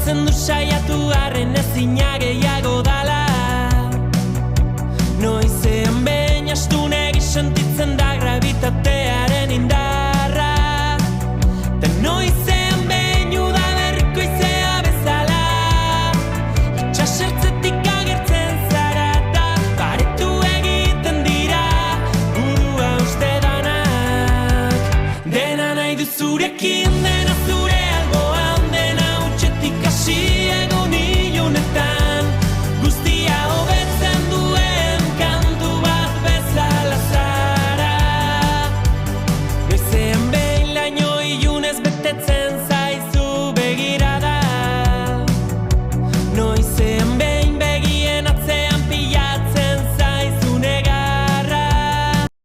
Pentsatzen du saiatu arren ezina gehiago dala. Noizean behin astunegi sentitzen da gravitatearen indarra. Ta noizean behin udaberriko izea bezala. Itxasertzetik agertzen zara ta baretu egiten dira burua uste danak. Dena nahi du zurekin